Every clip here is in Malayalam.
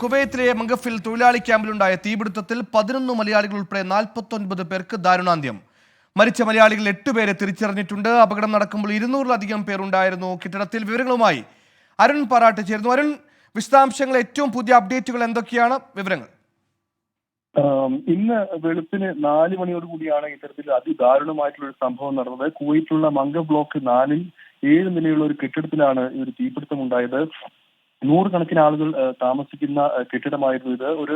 കുവൈത്തിലെ മംഗഫിൽ തൊഴിലാളി ക്യാമ്പിലുണ്ടായ തീപിടുത്തത്തിൽ 11 മലയാളികൾ ഉൾപ്പെടെ 49 പേർക്ക് ദാരുണാന്ത്യം. മരിച്ച മലയാളികൾ 8 പേരെ തിരിച്ചറിഞ്ഞിട്ടുണ്ട്. അപകടം നടക്കുമ്പോൾ 200-ലധികം പേർ ഉണ്ടായിരുന്നു കെട്ടിടത്തിൽ. വിവരങ്ങളുമായി അരുൺ പാറാട്ട് ചേരുന്നു. അരുൺ, വിശദാംശങ്ങൾ, ഏറ്റവും പുതിയ അപ്ഡേറ്റുകൾ എന്തൊക്കെയാണ്? വിവരങ്ങൾ. ഇന്ന് വെളുപ്പിന് 4 മണിയോട് കൂടിയാണ് ഇത്തരത്തിൽ അതിദാരുണമായിട്ടുള്ള ഒരു സംഭവം നടന്നത്. കുവൈറ്റിലുള്ള മംഗ ബ്ലോക്ക് 4-ൽ 7 നിലയുള്ള ഒരു കെട്ടിടത്തിലാണ് ഈ ഒരു തീപിടുത്തം ഉണ്ടായത്. 100 കണക്കിന് ആളുകൾ താമസിക്കുന്ന കെട്ടിടമായിരുന്നു ഇത്. ഒരു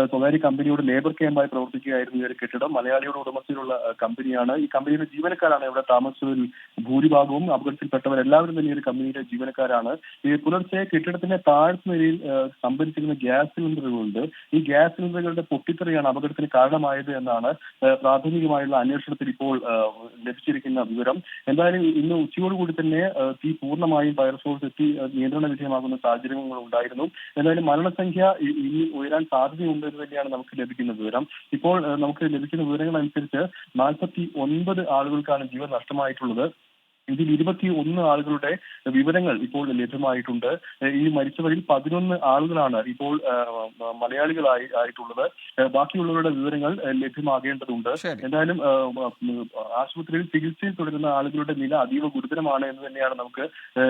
സ്വകാര്യ കമ്പനിയുടെ ലേബർ ക്യാമ്പായി പ്രവർത്തിക്കുകയായിരുന്നു ഈ ഒരു കെട്ടിടം. മലയാളിയുടെ ഉടമസ്ഥയിലുള്ള കമ്പനിയാണ്. ഈ കമ്പനിയുടെ ജീവനക്കാരാണ് ഇവിടെ താമസിച്ചതിൽ ഭൂരിഭാഗവും. അപകടത്തിൽപ്പെട്ടവരെല്ലാവരും തന്നെ ഈ ഒരു കമ്പനിയുടെ ജീവനക്കാരാണ്. ഈ പുലർച്ചെ കെട്ടിടത്തിന്റെ താഴ്ന്ന നിലയിൽ സംഭരിച്ചിരുന്ന ഗ്യാസ് സിലിണ്ടറുകളുണ്ട്. ഈ ഗ്യാസ് സിലിണ്ടറുകളുടെ പൊട്ടിത്തെറിയാണ് അപകടത്തിന് കാരണമായത് എന്നാണ് പ്രാഥമികമായുള്ള അന്വേഷണത്തിൽ ഇപ്പോൾ ലഭിച്ചിരിക്കുന്ന വിവരം. എന്തായാലും ഇന്ന് ഉച്ചയോടുകൂടി തന്നെ തീ പൂർണ്ണമായും ഫയർഫോഴ്സ് എത്തി നിയന്ത്രണ വിധേയമാകുന്ന സാഹചര്യങ്ങൾ ഉണ്ടായിരുന്നു. എന്തായാലും മരണസംഖ്യ ഇനി ഉയരാൻ സാധ്യതയുണ്ട് എന്ന് തന്നെയാണ് നമുക്ക് ലഭിക്കുന്ന വിവരം. ഇപ്പോൾ നമുക്ക് ലഭിക്കുന്ന വിവരങ്ങൾ അനുസരിച്ച് 49 ആളുകൾക്കാണ് ജീവൻ നഷ്ടമായിട്ടുള്ളത്. ഇതിൽ 21 ആളുകളുടെ വിവരങ്ങൾ ഇപ്പോൾ ലഭ്യമായിട്ടുണ്ട്. ഈ മരിച്ചവരിൽ 11 ആളുകളാണ് ഇപ്പോൾ ആയിട്ടുള്ളത്. ബാക്കിയുള്ളവരുടെ വിവരങ്ങൾ ലഭ്യമാകേണ്ടതുണ്ട്. എന്തായാലും ആശുപത്രിയിൽ ചികിത്സയിൽ തുടരുന്ന ആളുകളുടെ നില അതീവ ഗുരുതരമാണ് എന്ന് തന്നെയാണ് നമുക്ക്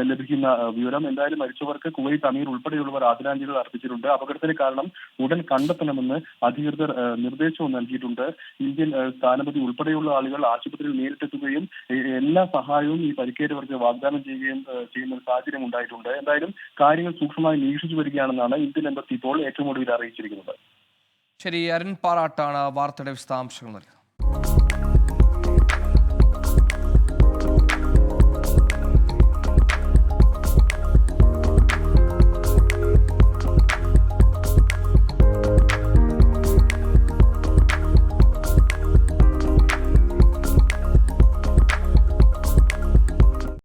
ലഭിക്കുന്ന വിവരം. എന്തായാലും മരിച്ചവർക്ക് കുവൈത്ത് അമീർ ഉൾപ്പെടെയുള്ളവർ ആദരാഞ്ജലികൾ അർപ്പിച്ചിട്ടുണ്ട്. അപകടത്തിന് കാരണം ഉടൻ കണ്ടെത്തണമെന്ന് അധികൃതർ നിർദ്ദേശവും നൽകിയിട്ടുണ്ട്. ഇന്ത്യൻ സ്ഥാനപതി ഉൾപ്പെടെയുള്ള ആളുകൾ ആശുപത്രിയിൽ നേരിട്ടെത്തുകയും എല്ലാ സഹായവും ഈ പരിക്കേറ്റവർക്ക് വാഗ്ദാനം ചെയ്യുന്ന ഒരു സാഹചര്യം ഉണ്ടായിട്ടുണ്ട്. എന്തായാലും കാര്യങ്ങൾ സൂക്ഷ്മമായി നിരീക്ഷിച്ചു വരികയാണെന്നാണ് ഇന്ത്യൻ എംബസി ഇപ്പോൾ ഏറ്റവും ഒടുവിൽ അറിയിച്ചിരിക്കുന്നത്. ശരി, അരുൺ പാറാട്ടാണ് വാർത്തയുടെ വിശദാംശങ്ങൾ നൽകുന്നത്.